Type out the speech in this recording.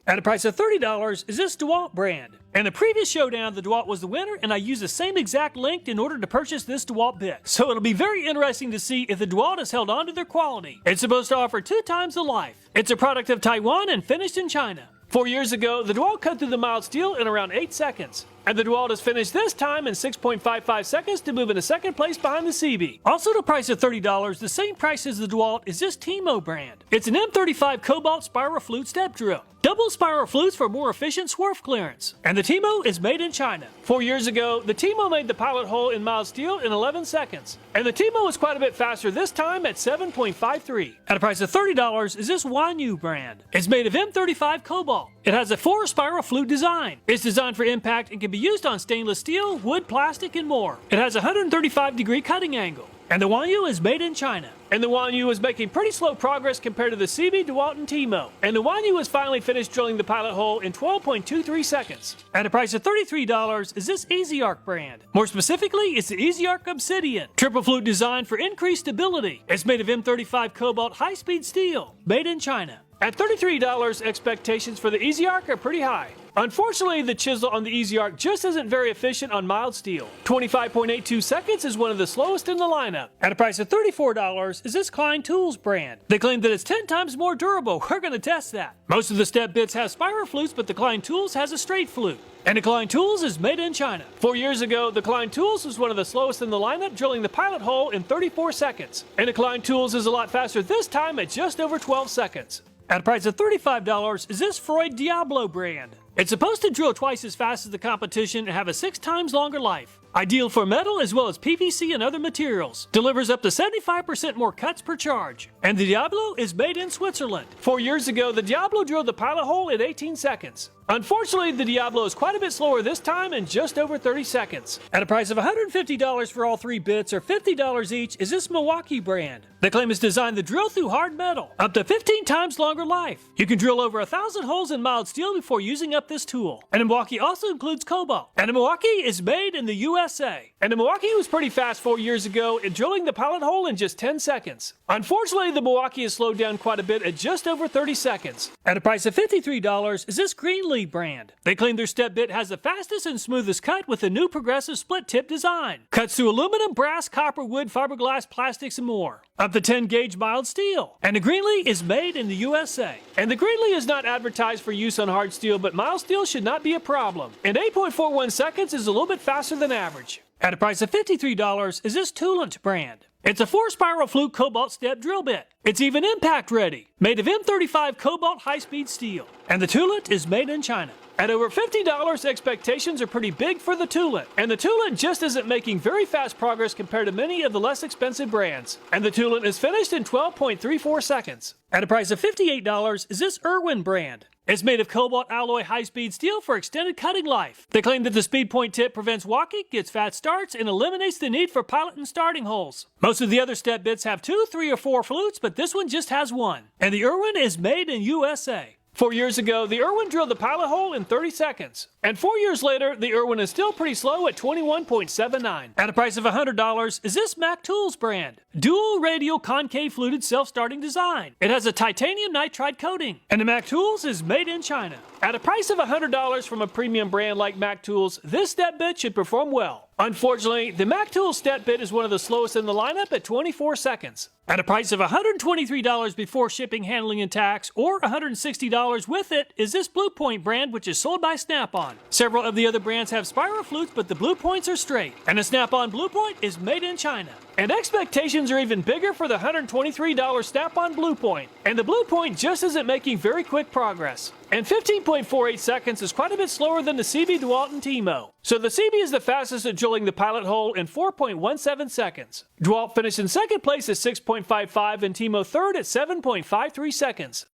At a price of $30, is this DeWalt brand. In the previous showdown, the DeWalt was the winner, and I used the same exact link in order to purchase this DeWalt bit. So it'll be very interesting to see if the DeWalt has held on to their quality. It's supposed to offer 2 times the life. It's a product of Taiwan and finished in China. 4 years ago, the DeWalt cut through the mild steel in around 8 seconds. And the DeWalt has finished this time in 6.55 seconds to move into second place behind the CB. Also at a price of $30, the same price as the DeWalt is this Timo brand. It's an M35 Cobalt spiral flute step drill. Double spiral flutes for more efficient swerve clearance. And the Timo is made in China. 4 years ago, the Timo made the pilot hole in mild steel in 11 seconds. And the Timo is quite a bit faster this time at 7.53. At a price of $30 is this Wanyu brand. It's made of M35 Cobalt. It has a 4 spiral flute design. It's designed for impact and can be used on stainless steel, wood, plastic, and more. It has a 135-degree cutting angle. And the Wanyu is made in China. And the Wanyu is making pretty slow progress compared to the CB, DeWalt, and Timo. And the Wanyu has finally finished drilling the pilot hole in 12.23 seconds. At a price of $33 is this EasyArc brand. More specifically, it's the EasyArc Obsidian. Triple flute designed for increased stability. It's made of M35 Cobalt high-speed steel, made in China. At $33, expectations for the EasyArc are pretty high. Unfortunately, the chisel on the EasyArc just isn't very efficient on mild steel. 25.82 seconds is one of the slowest in the lineup. At a price of $34 is this Klein Tools brand. They claim that it's 10 times more durable. We're going to test that. Most of the step bits have spiral flutes, but the Klein Tools has a straight flute. And the Klein Tools is made in China. 4 years ago, the Klein Tools was one of the slowest in the lineup, drilling the pilot hole in 34 seconds. And the Klein Tools is a lot faster this time at just over 12 seconds. At a price of $35 is this Freud Diablo brand. It's supposed to drill twice as fast as the competition and have a 6 times longer life. Ideal for metal as well as PVC and other materials. Delivers up to 75% more cuts per charge. And the Diablo is made in Switzerland. 4 years ago, the Diablo drilled the pilot hole in 18 seconds. Unfortunately, the Diablo is quite a bit slower this time in just over 30 seconds. At a price of $150 for all 3 bits or $50 each is this Milwaukee brand. The claim is designed to drill through hard metal, up to 15 times longer life. You can drill over 1,000 holes in mild steel before using up this tool. And the Milwaukee also includes cobalt. And the Milwaukee is made in the USA. And the Milwaukee was pretty fast 4 years ago in drilling the pilot hole in just 10 seconds. Unfortunately, the Milwaukee has slowed down quite a bit at just over 30 seconds. At a price of $53 is this Greenlee brand. They claim their step bit has the fastest and smoothest cut with a new progressive split tip design. Cuts through aluminum, brass, copper, wood, fiberglass, plastics, and more. Up to 10 gauge mild steel. And the Greenlee is made in the USA. And the Greenlee is not advertised for use on hard steel, but mild steel should not be a problem. And 8.41 seconds is a little bit faster than average. At a price of $53 is this Toolant brand. It's a 4 spiral flute cobalt step drill bit. It's even impact ready, made of M35 cobalt high-speed steel. And the Toolant is made in China. At over $50, expectations are pretty big for the Toolant. And the Toolant just isn't making very fast progress compared to many of the less expensive brands. And the Toolant is finished in 12.34 seconds. At a price of $58 is this Irwin brand. It's made of cobalt alloy high-speed steel for extended cutting life. They claim that the speed point tip prevents walking, gets fast starts, and eliminates the need for pilot and starting holes. Most of the other step bits have 2, 3, or 4 flutes, but this one just has 1. And the Irwin is made in USA. 4 years ago, the Irwin drilled the pilot hole in 30 seconds. And 4 years later, the Irwin is still pretty slow at 21.79. At a price of $100 is this Mac Tools brand. Dual radial concave fluted self-starting design. It has a titanium nitride coating. And the Mac Tools is made in China. At a price of $100 from a premium brand like Mac Tools, this step bit should perform well. Unfortunately, the Mac Tools step bit is one of the slowest in the lineup at 24 seconds. At a price of $123 before shipping, handling, and tax, or $160 with it, is this Blue Point brand, which is sold by Snap-on. Several of the other brands have spiral flutes, but the Blue Points are straight. And the Snap-on Blue Point is made in China. And expectations are even bigger for the $123 Snap-on Blue Point. And the Blue Point just isn't making very quick progress. And 15.48 seconds is quite a bit slower than the CB, DeWalt, and Timo. So the CB is the fastest at drilling the pilot hole in 4.17 seconds. DeWalt finished in second place at 6.55 and Timo third at 7.53 seconds.